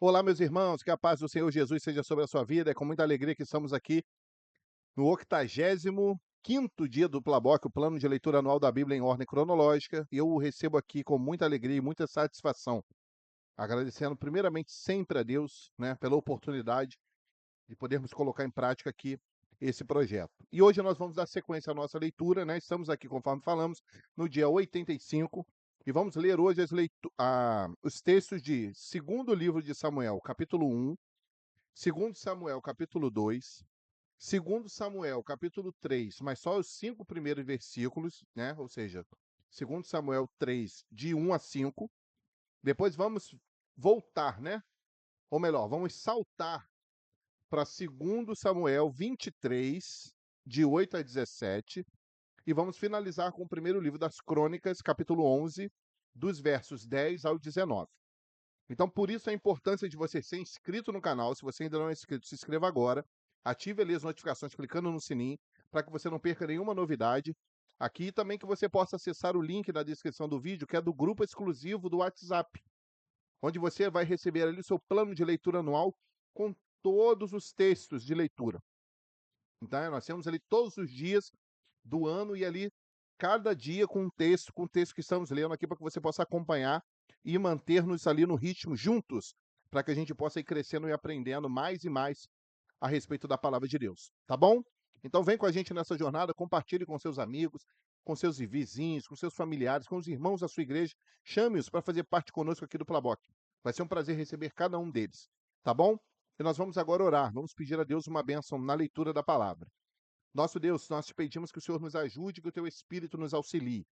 Olá, meus irmãos, que a paz do Senhor Jesus seja sobre a sua vida. É com muita alegria que estamos aqui no 85º dia do Plaboc, o plano de leitura anual da Bíblia em ordem cronológica, e eu o recebo aqui com muita alegria e muita satisfação, agradecendo primeiramente sempre a Deus, né, pela oportunidade de podermos colocar em prática aqui esse projeto. E hoje nós vamos dar sequência à nossa leitura, né? Estamos aqui, conforme falamos, no dia 85, e vamos ler hoje os textos de segundo livro de Samuel, capítulo 1, segundo Samuel, capítulo 2, segundo Samuel, capítulo 3, mas só os 5 primeiros versículos, né? Ou seja, segundo Samuel 3, de 1 a 5. Depois vamos voltar, né? Ou melhor, vamos saltar para segundo Samuel 23, de 8 a 17, e vamos finalizar com o primeiro livro das Crônicas, capítulo 11, dos versos 10 ao 19. Então, por isso a importância de você ser inscrito no canal. Se você ainda não é inscrito, se inscreva agora. Ative ali as notificações clicando no sininho para que você não perca nenhuma novidade. Aqui também que você possa acessar o link na descrição do vídeo, que é do grupo exclusivo do WhatsApp, onde você vai receber ali o seu plano de leitura anual com todos os textos de leitura. Então, nós temos ali todos os dias do ano e ali cada dia com o texto que estamos lendo aqui para que você possa acompanhar e manter-nos ali no ritmo juntos, para que a gente possa ir crescendo e aprendendo mais e mais a respeito da palavra de Deus, tá bom? Então vem com a gente nessa jornada, compartilhe com seus amigos, com seus vizinhos, com seus familiares, com os irmãos da sua igreja, chame-os para fazer parte conosco aqui do Plaboc. Vai ser um prazer receber cada um deles, tá bom? E nós vamos agora orar, vamos pedir a Deus uma bênção na leitura da palavra. Nosso Deus, nós te pedimos que o Senhor nos ajude, que o teu Espírito nos auxilie.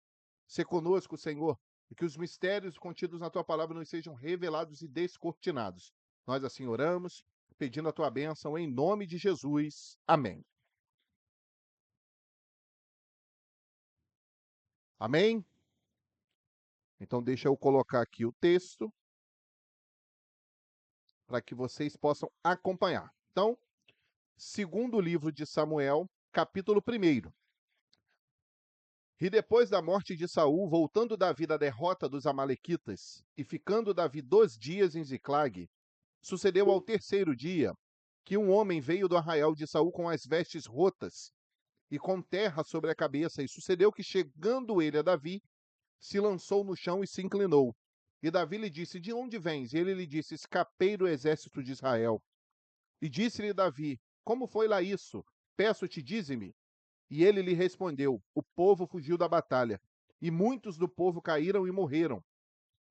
Se conosco, Senhor, e que os mistérios contidos na tua palavra nos sejam revelados e descortinados. Nós assim oramos, pedindo a tua bênção em nome de Jesus. Amém. Amém? Então deixa eu colocar aqui o texto para que vocês possam acompanhar. Então, segundo livro de Samuel, capítulo 1. E depois da morte de Saul, voltando Davi da derrota dos amalequitas, e ficando Davi 2 dias em Ziclague, sucedeu ao terceiro dia que um homem veio do arraial de Saul com as vestes rotas e com terra sobre a cabeça, e sucedeu que, chegando ele a Davi, se lançou no chão e se inclinou. E Davi lhe disse: De onde vens? E ele lhe disse: Escapei do exército de Israel. E disse-lhe Davi: Como foi lá isso? Peço-te, dize-me. E ele lhe respondeu: O povo fugiu da batalha, e muitos do povo caíram e morreram,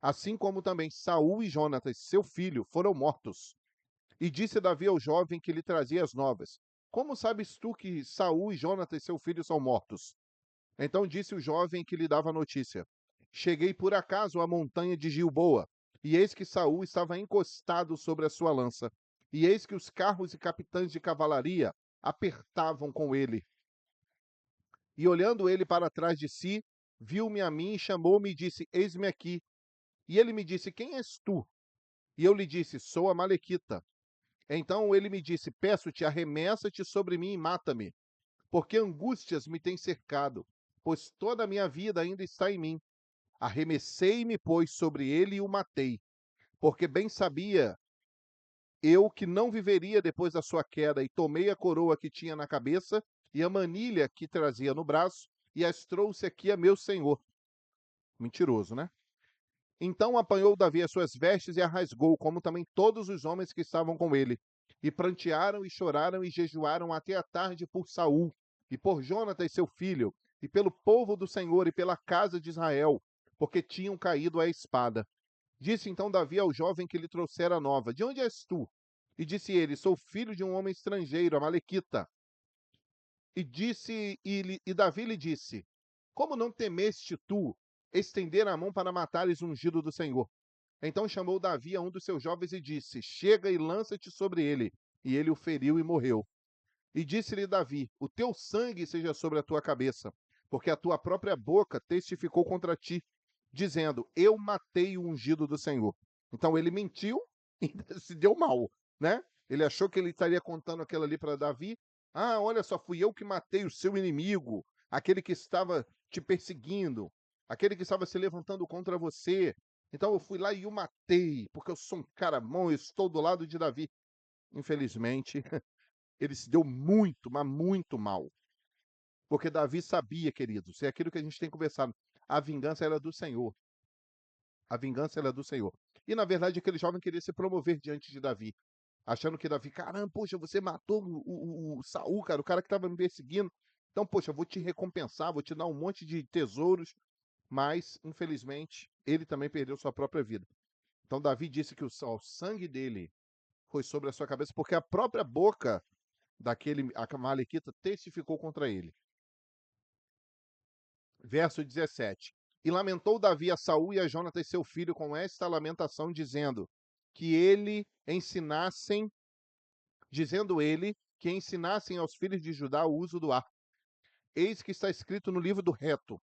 assim como também Saul e Jonatas, seu filho, foram mortos. E disse Davi ao jovem que lhe trazia as novas: Como sabes tu que Saul e Jonatas, seu filho, são mortos? Então disse o jovem que lhe dava a notícia: Cheguei por acaso à montanha de Gilboa, e eis que Saul estava encostado sobre a sua lança, e eis que os carros e capitães de cavalaria apertavam com ele. E olhando ele para trás de si, viu-me a mim, chamou-me e disse: Eis-me aqui. E ele me disse: Quem és tu? E eu lhe disse: Sou a Malequita. Então ele me disse: Peço-te, arremessa-te sobre mim e mata-me, porque angústias me têm cercado, pois toda a minha vida ainda está em mim. Arremessei-me, pois, sobre ele e o matei, porque bem sabia eu que não viveria depois da sua queda, e tomei a coroa que tinha na cabeça e a manilha que trazia no braço, e as trouxe aqui a meu senhor. Mentiroso, né? Então apanhou Davi as suas vestes e a rasgou, como também todos os homens que estavam com ele. E prantearam e choraram e jejuaram até a tarde por Saul, e por Jonatas seu filho, e pelo povo do Senhor, e pela casa de Israel, porque tinham caído à espada. Disse então Davi ao jovem que lhe trouxera a nova: De onde és tu? E disse ele: Sou filho de um homem estrangeiro, Amalequita. E Davi lhe disse: Como não temeste tu estender a mão para matares o ungido do Senhor? Então chamou Davi a um dos seus jovens e disse: Chega e lança-te sobre ele. E ele o feriu e morreu. E disse-lhe Davi: O teu sangue seja sobre a tua cabeça, porque a tua própria boca testificou contra ti, dizendo: Eu matei o ungido do Senhor. Então ele mentiu e se deu mal, né? Ele achou que ele estaria contando aquilo ali para Davi. Ah, olha só, fui eu que matei o seu inimigo, aquele que estava te perseguindo, aquele que estava se levantando contra você. Então eu fui lá e o matei, porque eu sou um cara bom, eu estou do lado de Davi. Infelizmente, ele se deu muito, mas muito mal. Porque Davi sabia, queridos, é aquilo que a gente tem conversado, a vingança era do Senhor. A vingança era do Senhor. E na verdade aquele jovem queria se promover diante de Davi, achando que Davi, caramba, poxa, você matou o Saul, cara, o cara que estava me perseguindo. Então, poxa, eu vou te recompensar, vou te dar um monte de tesouros. Mas, infelizmente, ele também perdeu sua própria vida. Então, Davi disse que o sangue dele foi sobre a sua cabeça, porque a própria boca daquele amalequita testificou contra ele. Verso 17. E lamentou Davi a Saul e a Jonatas seu filho com esta lamentação, dizendo ele que ensinassem aos filhos de Judá o uso do arco. Eis que está escrito no livro do reto: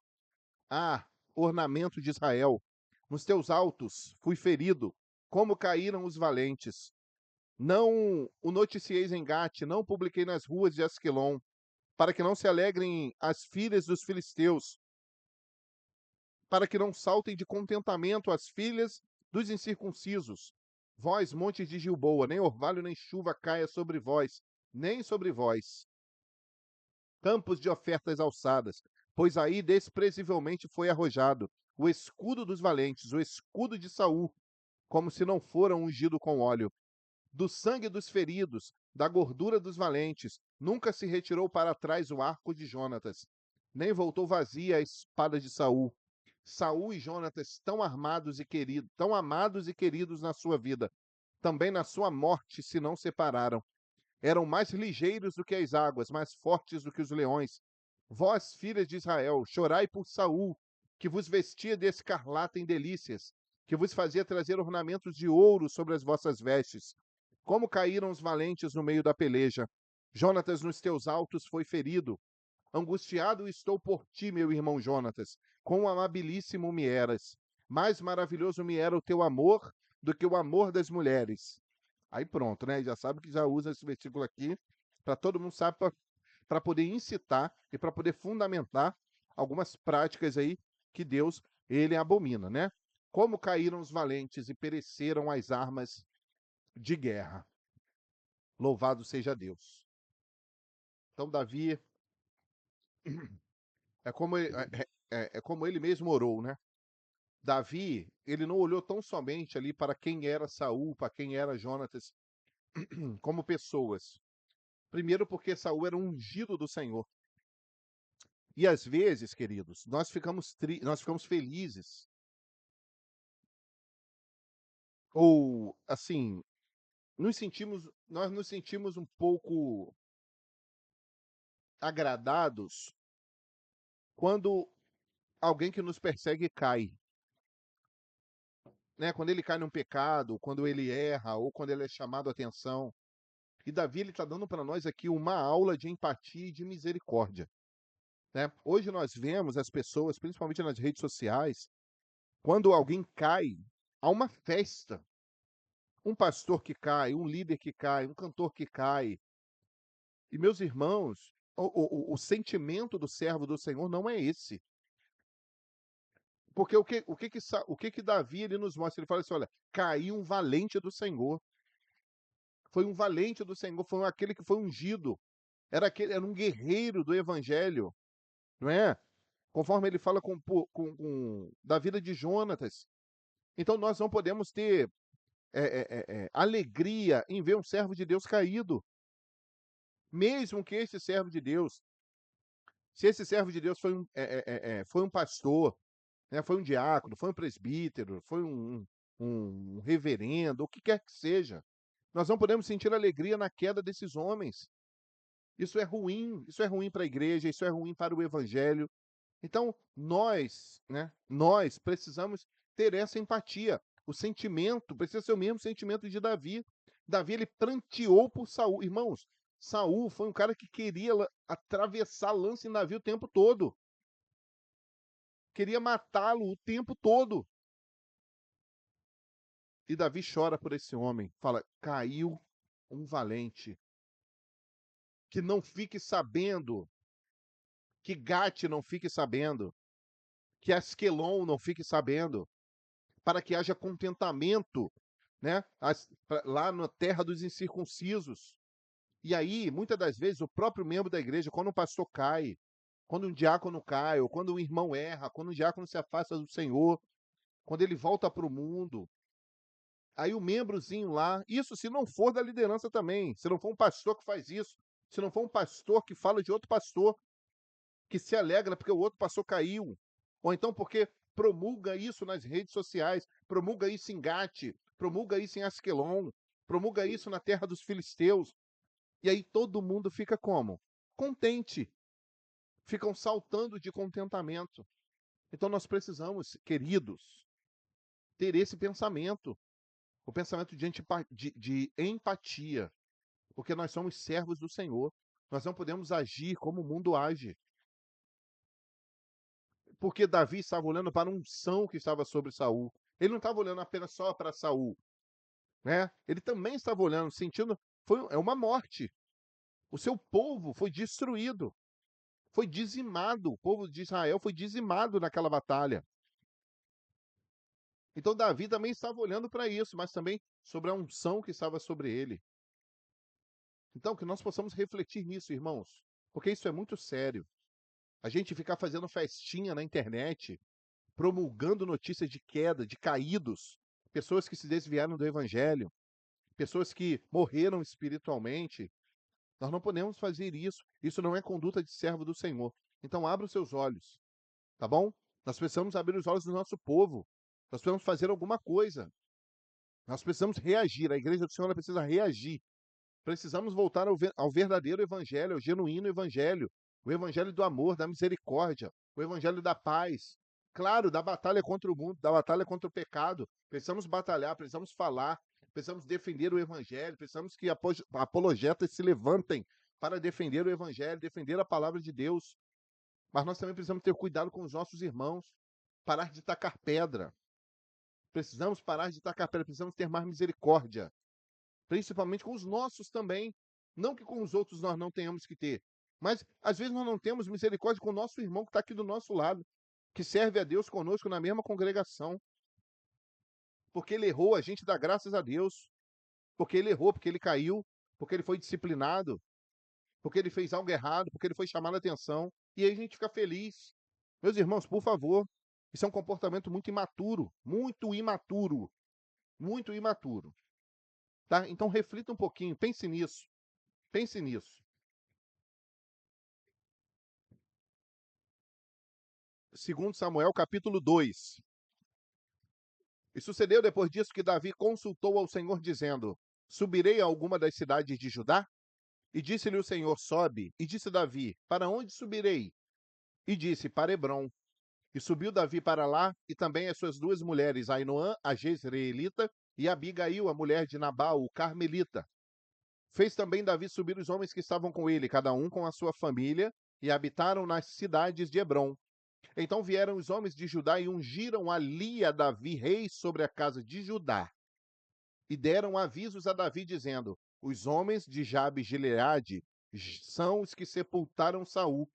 Ah, ornamento de Israel, nos teus altos fui ferido, como caíram os valentes. Não o noticieis em Gate, não publiquei nas ruas de Asquelon, para que não se alegrem as filhas dos filisteus, para que não saltem de contentamento as filhas dos incircuncisos. Vós, montes de Gilboa, nem orvalho nem chuva caia sobre vós, nem sobre vós, campos de ofertas alçadas, pois aí desprezivelmente foi arrojado o escudo dos valentes, o escudo de Saul, como se não fora ungido com óleo. Do sangue dos feridos, da gordura dos valentes, nunca se retirou para trás o arco de Jonatas, nem voltou vazia a espada de Saul. Saul e Jonatas tão amados e queridos na sua vida, também na sua morte se não separaram. Eram mais ligeiros do que as águas, mais fortes do que os leões. Vós, filhas de Israel, chorai por Saul, que vos vestia de escarlata em delícias, que vos fazia trazer ornamentos de ouro sobre as vossas vestes. Como caíram os valentes no meio da peleja. Jonatas nos teus altos foi ferido. Angustiado estou por ti, meu irmão Jonatas. Quão amabilíssimo me eras. Mais maravilhoso me era o teu amor do que o amor das mulheres. Aí pronto, né? Já sabe que já usa esse versículo aqui para todo mundo sabe para poder incitar e para poder fundamentar algumas práticas aí que Deus ele abomina, né? Como caíram os valentes e pereceram as armas de guerra. Louvado seja Deus. Então Davi é como ele mesmo orou, né? Davi, ele não olhou tão somente ali para quem era Saul, para quem era Jonatas, como pessoas. Primeiro porque Saul era um ungido do Senhor. E às vezes, queridos, nós ficamos felizes ou assim, nós nos sentimos um pouco agradados quando alguém que nos persegue cai, né? Quando ele cai num pecado, quando ele erra ou quando ele é chamado a atenção. E Davi ele está dando para nós aqui uma aula de empatia e de misericórdia, né? Hoje nós vemos as pessoas, principalmente nas redes sociais, quando alguém cai, há uma festa. Um pastor que cai, um líder que cai, um cantor que cai. E, meus irmãos, o sentimento do servo do Senhor não é esse. Porque o que que Davi ele nos mostra? Ele fala assim: olha, caiu um valente do Senhor. Foi um valente do Senhor, foi aquele que foi ungido. Era um guerreiro do evangelho, não é? Conforme ele fala da vida de Jonatas. Então nós não podemos ter alegria em ver um servo de Deus caído. Mesmo que esse servo de Deus, se esse servo de Deus foi um pastor, né, foi um diácono, foi um presbítero, foi um reverendo, o que quer que seja, nós não podemos sentir alegria na queda desses homens. Isso é ruim para a igreja, isso é ruim para o evangelho. Então, nós precisamos ter essa empatia. O sentimento precisa ser o mesmo sentimento de Davi. Davi, ele pranteou por Saul. Irmãos, Saul foi um cara que queria atravessar lança em Davi o tempo todo. Queria matá-lo o tempo todo. E Davi chora por esse homem. Fala, caiu um valente. Que não fique sabendo, que Gate não fique sabendo, que Asquelon não fique sabendo. para que haja contentamento, né? Lá na terra dos incircuncisos. E aí, muitas das vezes, o próprio membro da igreja, quando um pastor cai, quando um diácono cai, ou quando um irmão erra, quando um diácono se afasta do Senhor, quando ele volta para o mundo, aí o membrozinho lá, isso se não for da liderança também, se não for um pastor que faz isso, se não for um pastor que fala de outro pastor, que se alegra porque o outro pastor caiu, ou então porque promulga isso nas redes sociais, promulga isso em Gate, promulga isso em Asquelon, promulga isso na terra dos filisteus, e aí todo mundo fica como? Contente, ficam saltando de contentamento. Então nós precisamos, queridos, ter esse pensamento, o pensamento de empatia, porque nós somos servos do Senhor. Nós não podemos agir como o mundo age. Porque Davi estava olhando para a unção que estava sobre Saul. Ele não estava olhando apenas só para Saul, né? Ele também estava olhando, sentindo, é uma morte. O seu povo foi destruído, foi dizimado. O povo de Israel foi dizimado naquela batalha. Então Davi também estava olhando para isso, mas também sobre a unção que estava sobre ele. Então que nós possamos refletir nisso, irmãos, porque isso é muito sério. A gente ficar fazendo festinha na internet, promulgando notícias de queda, de caídos, pessoas que se desviaram do evangelho, pessoas que morreram espiritualmente. Nós não podemos fazer isso. Isso não é conduta de servo do Senhor. Então abra os seus olhos, tá bom? Nós precisamos abrir os olhos do nosso povo. Nós precisamos fazer alguma coisa. Nós precisamos reagir. A igreja do Senhor ela precisa reagir. Precisamos voltar ao verdadeiro evangelho, ao genuíno evangelho. O evangelho do amor, da misericórdia, o evangelho da paz. Claro, da batalha contra o mundo, da batalha contra o pecado. Precisamos batalhar, precisamos falar, precisamos defender o evangelho, precisamos que apologetas se levantem para defender o evangelho, defender a palavra de Deus. Mas nós também precisamos ter cuidado com os nossos irmãos, parar de tacar pedra. Precisamos parar de tacar pedra, precisamos ter mais misericórdia, principalmente com os nossos também. Não que com os outros nós não tenhamos que ter, mas às vezes nós não temos misericórdia com o nosso irmão que está aqui do nosso lado, que serve a Deus conosco na mesma congregação. Porque ele errou, a gente dá graças a Deus. Porque ele errou, porque ele caiu, porque ele foi disciplinado, porque ele fez algo errado, porque ele foi chamado a atenção. E aí a gente fica feliz. Meus irmãos, por favor, isso é um comportamento muito imaturo, muito imaturo, muito imaturo. Tá? Então reflita um pouquinho, pense nisso. Pense nisso. Segundo Samuel, capítulo 2. E sucedeu depois disso que Davi consultou ao Senhor, dizendo: Subirei a alguma das cidades de Judá? E disse-lhe o Senhor: Sobe. E disse Davi: Para onde subirei? E disse: Para Hebrom. E subiu Davi para lá, e também as suas duas mulheres, Ainoã, a jezreelita, e Abigail, a mulher de Nabal, o carmelita. Fez também Davi subir os homens que estavam com ele, cada um com a sua família, e habitaram nas cidades de Hebrom. Então vieram os homens de Judá e ungiram ali a Davi rei sobre a casa de Judá. E deram avisos a Davi, dizendo: Os homens de Jabes Gileade são os que sepultaram Saul.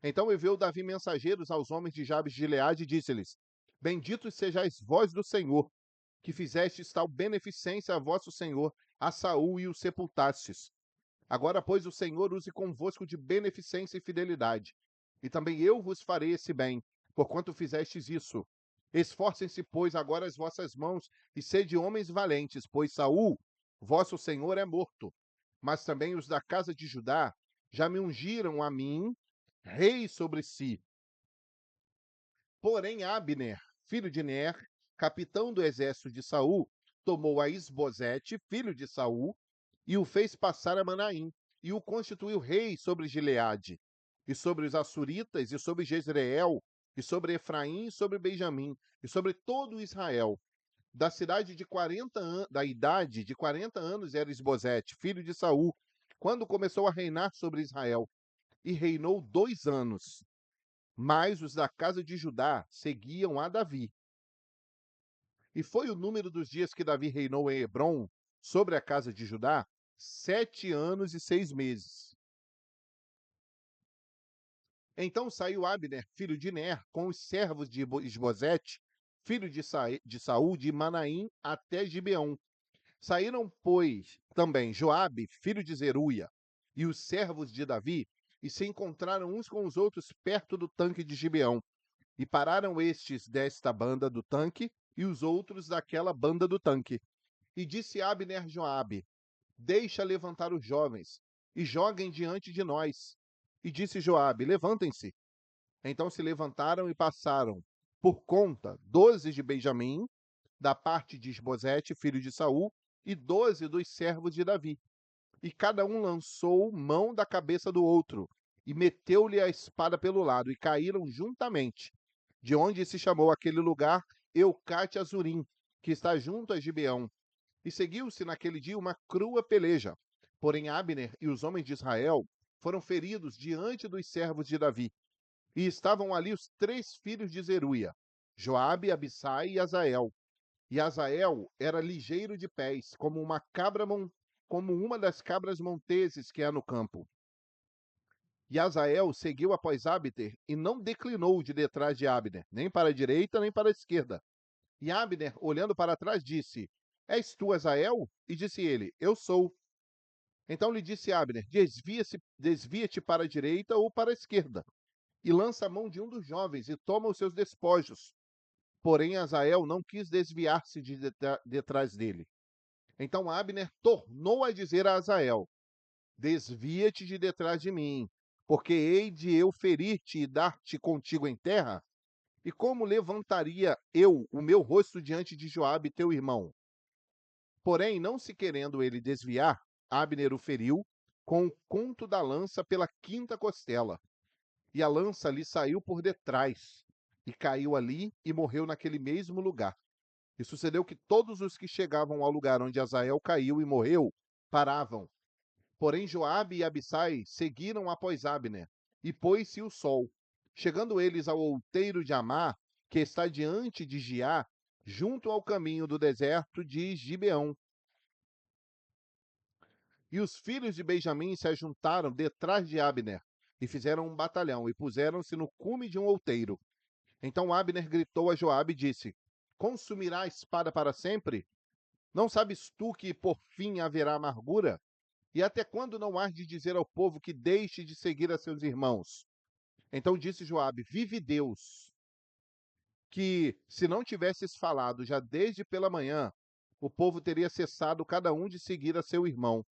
Então enviou Davi mensageiros aos homens de Jabes Gileade e disse-lhes: Benditos sejais vós do Senhor, que fizestes tal beneficência a vosso Senhor, a Saul, e o sepultastes. Agora, pois, o Senhor use convosco de beneficência e fidelidade. E também eu vos farei esse bem, porquanto fizestes isso. Esforcem-se, pois, agora as vossas mãos, e sede homens valentes, pois Saul, vosso Senhor, é morto. Mas também os da casa de Judá já me ungiram a mim, rei sobre si. Porém, Abner, filho de Ner, capitão do exército de Saul, tomou a Isbosete, filho de Saul, e o fez passar a Manaim, e o constituiu rei sobre Gileade, e sobre os Assuritas, e sobre Jezreel, e sobre Efraim, e sobre Benjamim, e sobre todo Israel. Da cidade de 40 anos, da idade de 40 anos era Isbosete, filho de Saul, quando começou a reinar sobre Israel, e reinou 2 anos. Mas os da casa de Judá seguiam a Davi. E foi o número dos dias que Davi reinou em Hebrom sobre a casa de Judá 7 anos e 6 meses. Então saiu Abner, filho de Ner, com os servos de Isbosete, filho de Saul, de Manaim até Gibeão. Saíram, pois, também Joabe, filho de Zeruia, e os servos de Davi, e se encontraram uns com os outros perto do tanque de Gibeão. E pararam estes desta banda do tanque, e os outros daquela banda do tanque. E disse Abner a Joabe: Deixa levantar os jovens, e joguem diante de nós. E disse Joabe: Levantem-se. Então se levantaram e passaram por conta 12 de Benjamim, da parte de Isbosete, filho de Saul, e 12 dos servos de Davi. E cada um lançou mão da cabeça do outro, e meteu-lhe a espada pelo lado, e caíram juntamente, de onde se chamou aquele lugar Eucate Azurim, que está junto a Gibeão. E seguiu-se naquele dia uma crua peleja. Porém Abner e os homens de Israel foram feridos diante dos servos de Davi. E estavam ali os 3 filhos de Zeruia, Joabe, Abissai e Azael. E Azael era ligeiro de pés, como uma das cabras monteses que há no campo. E Azael seguiu após Abner e não declinou de detrás de Abner, nem para a direita, nem para a esquerda. E Abner, olhando para trás, disse: És tu Azael? E disse ele: Eu sou. Então lhe disse Abner: desvia-te para a direita ou para a esquerda, e lança a mão de um dos jovens e toma os seus despojos. Porém Azael não quis desviar-se detrás dele. Então Abner tornou a dizer a Azael: Desvia-te de detrás de mim, porque hei de eu ferir-te e dar-te contigo em terra? E como levantaria eu o meu rosto diante de Joabe, teu irmão? Porém, não se querendo ele desviar, Abner o feriu com o conto da lança pela quinta costela. E a lança lhe saiu por detrás, e caiu ali e morreu naquele mesmo lugar. E sucedeu que todos os que chegavam ao lugar onde Azael caiu e morreu, paravam. Porém Joabe e Abissai seguiram após Abner, e pôs-se o sol. Chegando eles ao outeiro de Amá, que está diante de Giá, junto ao caminho do deserto de Gibeão. E os filhos de Benjamim se ajuntaram detrás de Abner, e fizeram um batalhão, e puseram-se no cume de um outeiro. Então Abner gritou a Joabe e disse: Consumirá a espada para sempre? Não sabes tu que por fim haverá amargura? E até quando não hás de dizer ao povo que deixe de seguir a seus irmãos? Então disse Joabe: Vive Deus, que se não tivesses falado já desde pela manhã, o povo teria cessado cada um de seguir a seu irmão.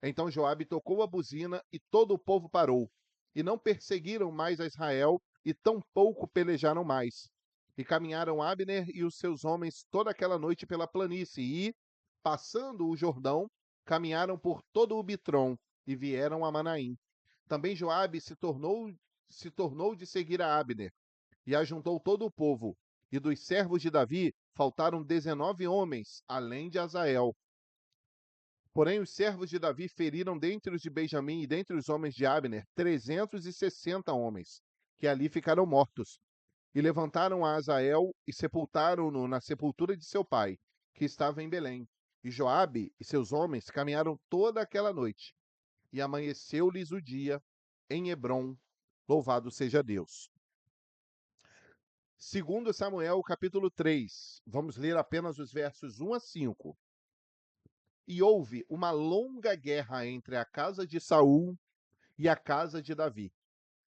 Então Joabe tocou a buzina e todo o povo parou. E não perseguiram mais a Israel e tampouco pelejaram mais. E caminharam Abner e os seus homens toda aquela noite pela planície e, passando o Jordão, caminharam por todo o Bitrom e vieram a Manaim. Também Joabe se tornou de seguir a Abner e ajuntou todo o povo. E dos servos de Davi faltaram 19 homens, além de Azael. Porém, os servos de Davi feriram dentre os de Benjamim e dentre os homens de Abner 360 homens, que ali ficaram mortos. E levantaram a Azael e sepultaram-no na sepultura de seu pai, que estava em Belém. E Joabe e seus homens caminharam toda aquela noite. E amanheceu-lhes o dia em Hebrom. Louvado seja Deus. Segundo Samuel, capítulo 3. Vamos ler apenas os versos 1 a 5. E houve uma longa guerra entre a casa de Saul e a casa de Davi.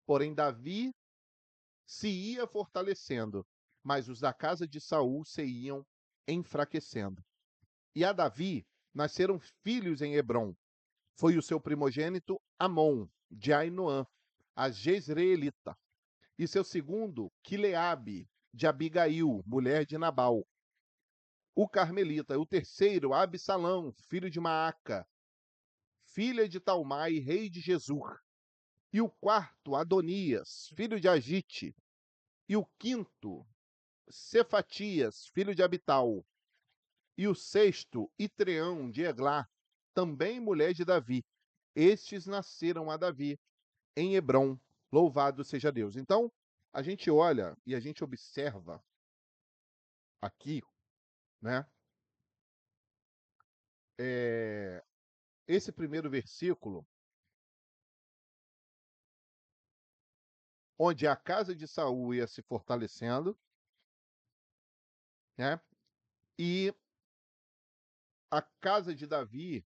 Porém, Davi se ia fortalecendo, mas os da casa de Saul se iam enfraquecendo. E a Davi nasceram filhos em Hebrom. Foi o seu primogênito Amon, de Ainoã, a Jezreelita, e seu segundo, Quileabe, de Abigail, mulher de Nabal, o carmelita. O terceiro, Absalão, filho de Maaca, filha de Talmai, rei de Gesur. E o quarto, Adonias, filho de Agite. E o quinto, Cefatias, filho de Abital. E o sexto, Itreão, de Eglá, também mulher de Davi. Estes nasceram a Davi em Hebrom. Louvado seja Deus. Então, a gente olha e a gente observa aqui, né, é, esse primeiro versículo, onde a casa de Saul ia se fortalecendo, né? E a casa de Davi,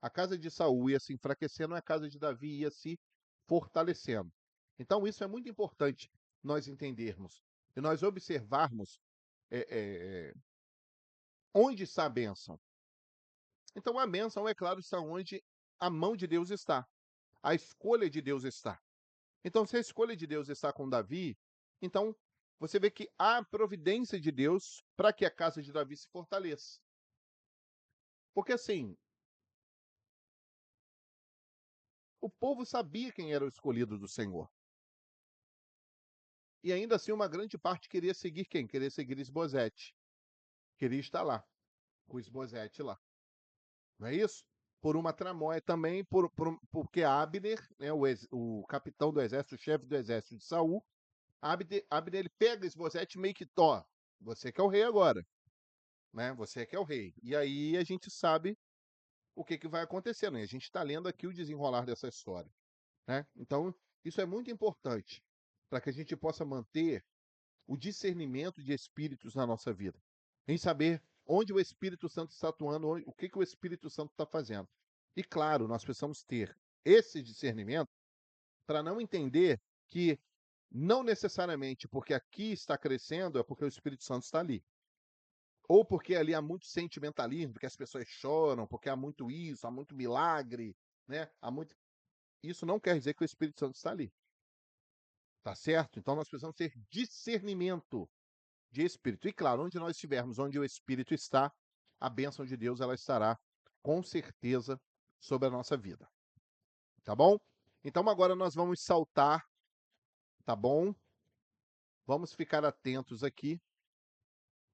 a casa de Saul ia se enfraquecendo, e a casa de Davi ia se fortalecendo. Então, isso é muito importante nós entendermos e nós observarmos é, é, onde está a bênção. Então, a bênção, é claro, está onde a mão de Deus está, a escolha de Deus está. Então, se a escolha de Deus está com Davi, então você vê que há providência de Deus para que a casa de Davi se fortaleça. Porque assim, o povo sabia quem era o escolhido do Senhor. E ainda assim, uma grande parte queria seguir quem? Queria seguir Isbosete. Queria estar lá, com Isbosete lá. Não é isso? Por uma tramóia também, porque Abner, né, o capitão do exército, o chefe do exército de Saul, Abner ele pega Isbosete meio que, ó, você que é o rei agora, né? Você que é o rei. E aí a gente sabe o que, que vai acontecer, né? A gente está lendo aqui o desenrolar dessa história, né? Então, isso é muito importante para que a gente possa manter o discernimento de espíritos na nossa vida, em saber onde o Espírito Santo está atuando, o que, que o Espírito Santo está fazendo. E claro, nós precisamos ter esse discernimento para não entender que não necessariamente porque aqui está crescendo é porque o Espírito Santo está ali. Ou porque ali há muito sentimentalismo, porque as pessoas choram, porque há muito isso, há muito milagre, né? Há muito. Isso não quer dizer que o Espírito Santo está ali. Tá certo? Então nós precisamos ter discernimento de espírito. E claro, onde nós estivermos, onde o Espírito está, a bênção de Deus ela estará com certeza sobre a nossa vida. Tá bom? Então agora nós vamos saltar, tá bom? Vamos ficar atentos aqui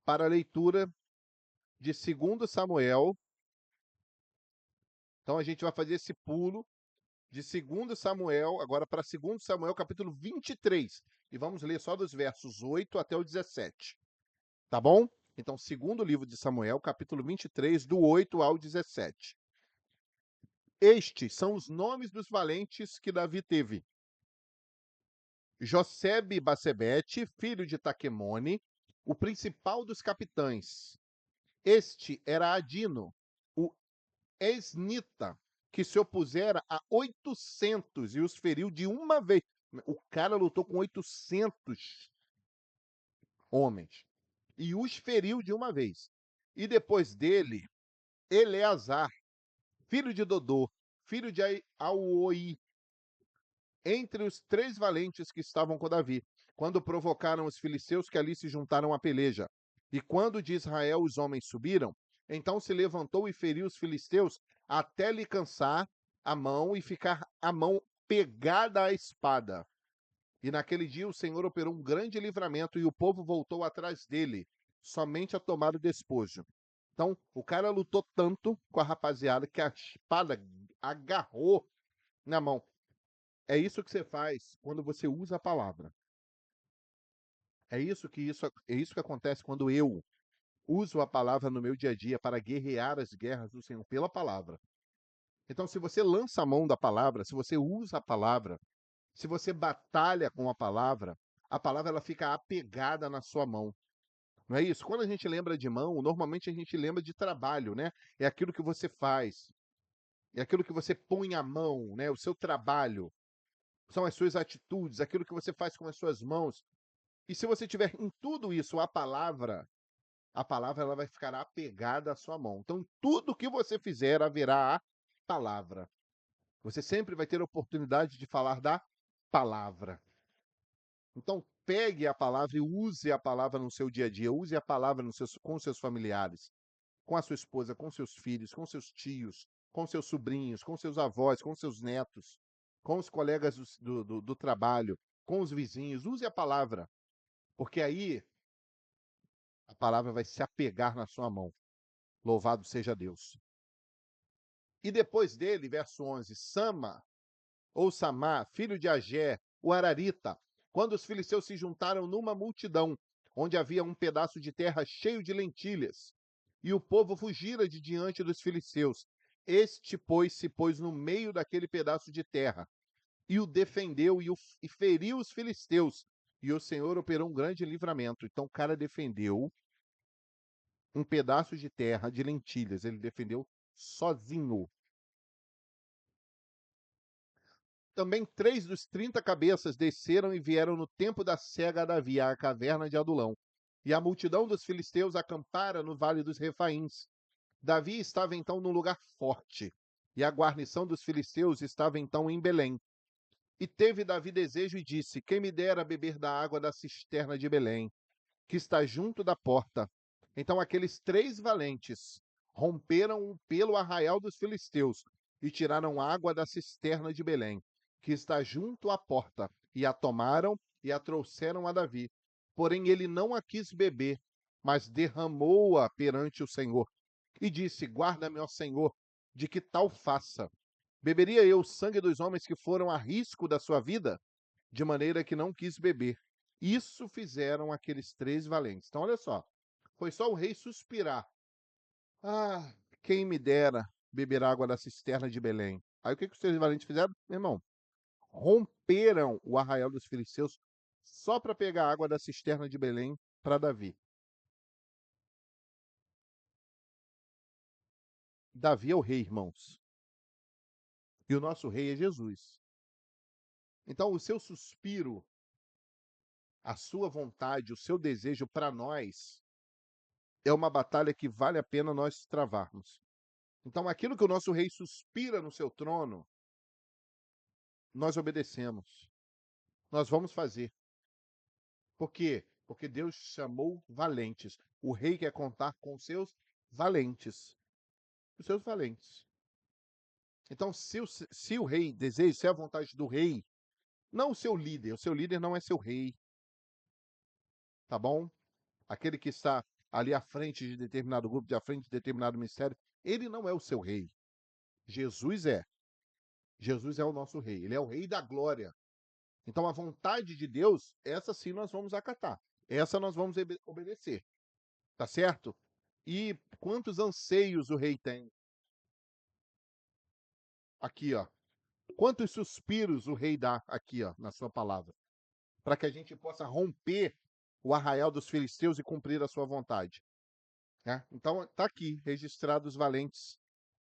para a leitura de 2 Samuel. Então a gente vai fazer esse pulo de 2 Samuel, agora para 2 Samuel, capítulo 23. E vamos ler só dos versos 8 até o 17. Tá bom? Então, segundo livro de Samuel, capítulo 23, do 8 ao 17. Estes são os nomes dos valentes que Davi teve. Josebe-Basebete, filho de Taquemone, o principal dos capitães. Este era Adino, o Esnita, que se opusera a 800 e os feriu de uma vez. O cara lutou com 800 homens e os feriu de uma vez. E depois dele, Eleazar, filho de Dodô, filho de Auoi, entre os 3 valentes que estavam com Davi, quando provocaram os filisteus que ali se juntaram à peleja. E quando de Israel os homens subiram, então se levantou e feriu os filisteus até lhe cansar a mão e ficar a mão pegada à espada. E naquele dia o Senhor operou um grande livramento e o povo voltou atrás dele, somente a tomar o despojo. Então, o cara lutou tanto com a rapaziada que a espada agarrou na mão. É isso que você faz quando você usa a palavra. É isso que acontece quando eu uso a palavra no meu dia a dia para guerrear as guerras do Senhor pela palavra. Então, se você lança a mão da palavra, se você usa a palavra, se você batalha com a palavra ela fica apegada na sua mão. Não é isso? Quando a gente lembra de mão, normalmente a gente lembra de trabalho, né? É aquilo que você faz, é aquilo que você põe a mão, né? O seu trabalho, são as suas atitudes, aquilo que você faz com as suas mãos. E se você tiver em tudo isso a palavra ela vai ficar apegada à sua mão. Então, tudo que você fizer haverá a palavra. Você sempre vai ter a oportunidade de falar da palavra. Então, pegue a palavra e use a palavra no seu dia a dia. Use a palavra com seus familiares, com a sua esposa, com seus filhos, com seus tios, com seus sobrinhos, com seus avós, com seus netos, com os colegas do trabalho, com os vizinhos. Use a palavra, porque aí a palavra vai se apegar na sua mão. Louvado seja Deus. E depois dele, verso 11, Sama, ou Samá, filho de Agé, o Ararita, quando os filisteus se juntaram numa multidão, onde havia um pedaço de terra cheio de lentilhas, e o povo fugira de diante dos filisteus. Este, pois, se pôs no meio daquele pedaço de terra, e o defendeu e feriu os filisteus. E o Senhor operou um grande livramento. Então o cara defendeu um pedaço de terra de lentilhas. Ele defendeu sozinho. Também 3 dos 30 cabeças desceram e vieram no tempo da cega a Davi, à caverna de Adulão. E a multidão dos filisteus acampara no vale dos Refaíns. Davi estava então num lugar forte, e a guarnição dos filisteus estava então em Belém. E teve Davi desejo e disse: Quem me dera beber da água da cisterna de Belém, que está junto da porta. Então aqueles 3 valentes romperam pelo arraial dos filisteus e tiraram água da cisterna de Belém, que está junto à porta, e a tomaram e a trouxeram a Davi. Porém ele não a quis beber, mas derramou-a perante o Senhor. E disse: Guarda-me, ó Senhor, de que tal faça. Beberia eu o sangue dos homens que foram a risco da sua vida? De maneira que não quis beber. Isso fizeram aqueles 3 valentes. Então, olha só, foi só o rei suspirar. Ah, quem me dera beber água da cisterna de Belém. Aí o que os 3 valentes fizeram? Meu irmão, romperam o arraial dos filisteus só para pegar a água da cisterna de Belém para Davi. Davi é o rei, irmãos. E o nosso rei é Jesus. Então, o seu suspiro, a sua vontade, o seu desejo para nós é uma batalha que vale a pena nós travarmos. Então, aquilo que o nosso rei suspira no seu trono, nós obedecemos. Nós vamos fazer. Por quê? Porque Deus chamou valentes. O rei quer contar com seus valentes. Os seus valentes. Então, se o rei deseja, se é a vontade do rei, não o seu líder não é seu rei. Tá bom? Aquele que está ali à frente de determinado grupo, à frente de determinado ministério, ele não é o seu rei. Jesus é. Jesus é o nosso rei. Ele é o rei da glória. Então, a vontade de Deus, essa sim nós vamos acatar. Essa nós vamos obedecer. Tá certo? E quantos anseios o rei tem? Aqui, ó. Quantos suspiros o rei dá aqui, ó, na sua palavra, para que a gente possa romper o arraial dos filisteus e cumprir a sua vontade. Né? Então, está aqui, registrados os valentes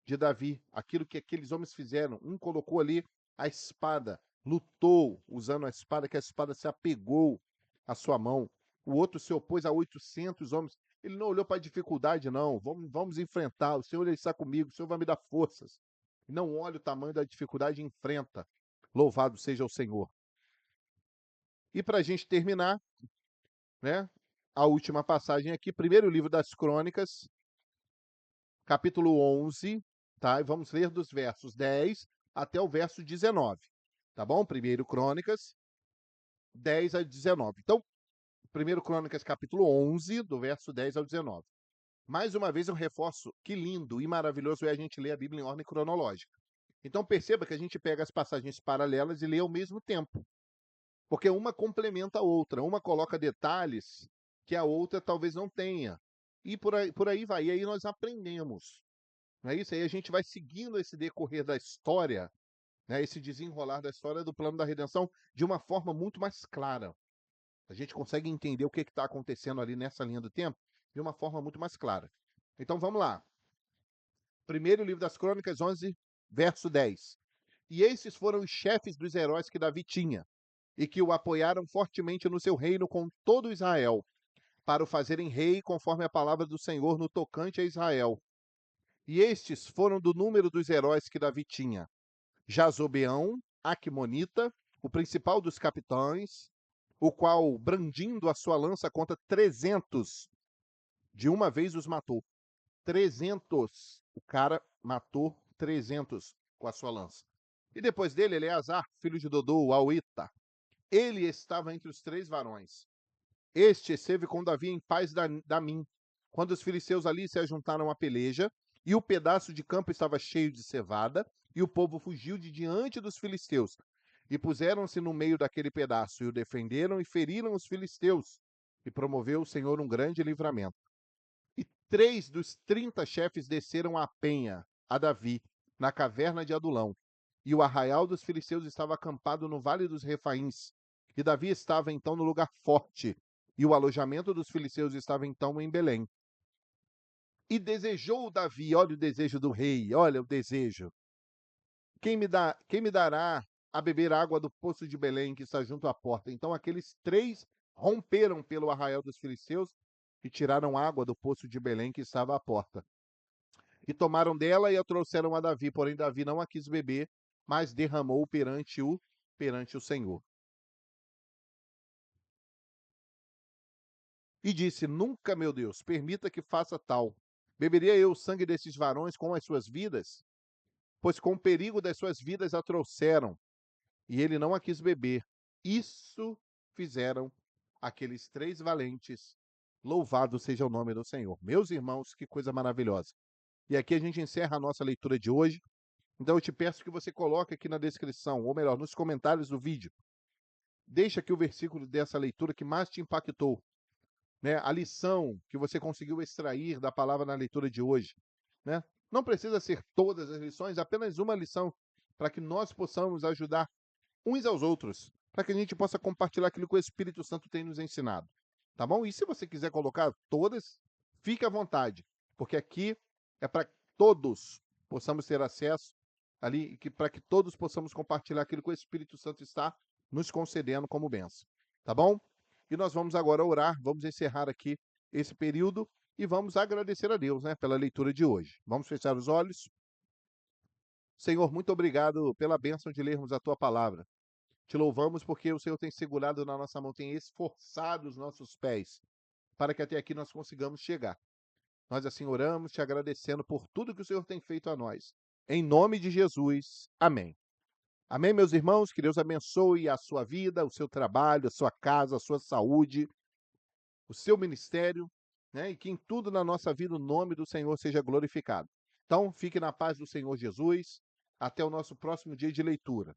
de Davi, aquilo que aqueles homens fizeram. Um colocou ali a espada, lutou usando a espada, que a espada se apegou à sua mão. O outro se opôs a 800 homens. Ele não olhou para a dificuldade, não. Vamos enfrentar. O Senhor está comigo, o Senhor vai me dar forças. Não olhe o tamanho da dificuldade e enfrenta. Louvado seja o Senhor. E para a gente terminar, né, a última passagem aqui, primeiro livro das Crônicas, capítulo 11, tá? E vamos ler dos versos 10 até o verso 19, tá bom? Primeiro Crônicas, 10 a 19. Então, primeiro Crônicas, capítulo 11, do verso 10 ao 19. Mais uma vez eu reforço que lindo e maravilhoso é a gente ler a Bíblia em ordem cronológica. Então perceba que a gente pega as passagens paralelas e lê ao mesmo tempo. Porque uma complementa a outra, uma coloca detalhes que a outra talvez não tenha. E por aí vai. E aí nós aprendemos. Não é isso? Aí a gente vai seguindo esse decorrer da história, né, esse desenrolar da história do plano da redenção de uma forma muito mais clara. A gente consegue entender o que está acontecendo ali nessa linha do tempo de uma forma muito mais clara. Então vamos lá. Primeiro livro das Crônicas 11, verso 10. E esses foram os chefes dos heróis que Davi tinha, e que o apoiaram fortemente no seu reino com todo Israel, para o fazerem rei conforme a palavra do Senhor no tocante a Israel. E estes foram do número dos heróis que Davi tinha: Jazobeão, Aquemonita, o principal dos capitães, o qual, brandindo a sua lança contra 300, de uma vez os matou. 300. O cara matou 300 com a sua lança. E depois dele, Eleazar, filho de Dodô, o Auita. Ele estava entre os 3 varões. Este esteve com Davi em paz da mim, quando os filisteus ali se ajuntaram à peleja, e o pedaço de campo estava cheio de cevada, e o povo fugiu de diante dos filisteus, e puseram-se no meio daquele pedaço, e o defenderam e feriram os filisteus, e promoveu o Senhor um grande livramento. E 3 dos 30 chefes desceram à penha, a Davi, na caverna de Adulão, e o arraial dos filisteus estava acampado no vale dos Refaíns, e Davi estava então no lugar forte, e o alojamento dos filisteus estava então em Belém. E desejou Davi, olha o desejo do rei, olha o desejo. Quem me dará a beber água do poço de Belém que está junto à porta? Então aqueles 3 romperam pelo arraial dos filisteus e tiraram água do poço de Belém que estava à porta. E tomaram dela e a trouxeram a Davi, porém Davi não a quis beber, mas derramou perante o Senhor. E disse: Nunca, meu Deus, permita que faça tal. Beberia eu o sangue desses varões com as suas vidas? Pois com o perigo das suas vidas a trouxeram, e ele não a quis beber. Isso fizeram aqueles 3 valentes. Louvado seja o nome do Senhor. Meus irmãos, que coisa maravilhosa. E aqui a gente encerra a nossa leitura de hoje. Então eu te peço que você coloque aqui na descrição, ou melhor, nos comentários do vídeo. Deixa aqui o versículo dessa leitura que mais te impactou, né? A lição que você conseguiu extrair da palavra na leitura de hoje, né? Não precisa ser todas as lições, apenas uma lição, para que nós possamos ajudar uns aos outros, para que a gente possa compartilhar aquilo que o Espírito Santo tem nos ensinado, tá bom? E se você quiser colocar todas, fique à vontade, porque aqui é para todos possamos ter acesso ali, para que todos possamos compartilhar aquilo que o Espírito Santo está nos concedendo como bênção, tá bom? E nós vamos agora orar, vamos encerrar aqui esse período e vamos agradecer a Deus, né, pela leitura de hoje. Vamos fechar os olhos. Senhor, muito obrigado pela bênção de lermos a tua palavra. Te louvamos porque o Senhor tem segurado na nossa mão, tem esforçado os nossos pés para que até aqui nós consigamos chegar. Nós assim oramos, te agradecendo por tudo que o Senhor tem feito a nós. Em nome de Jesus, amém. Amém, meus irmãos, que Deus abençoe a sua vida, o seu trabalho, a sua casa, a sua saúde, o seu ministério, né? E que em tudo na nossa vida o nome do Senhor seja glorificado. Então, fique na paz do Senhor Jesus. Até o nosso próximo dia de leitura.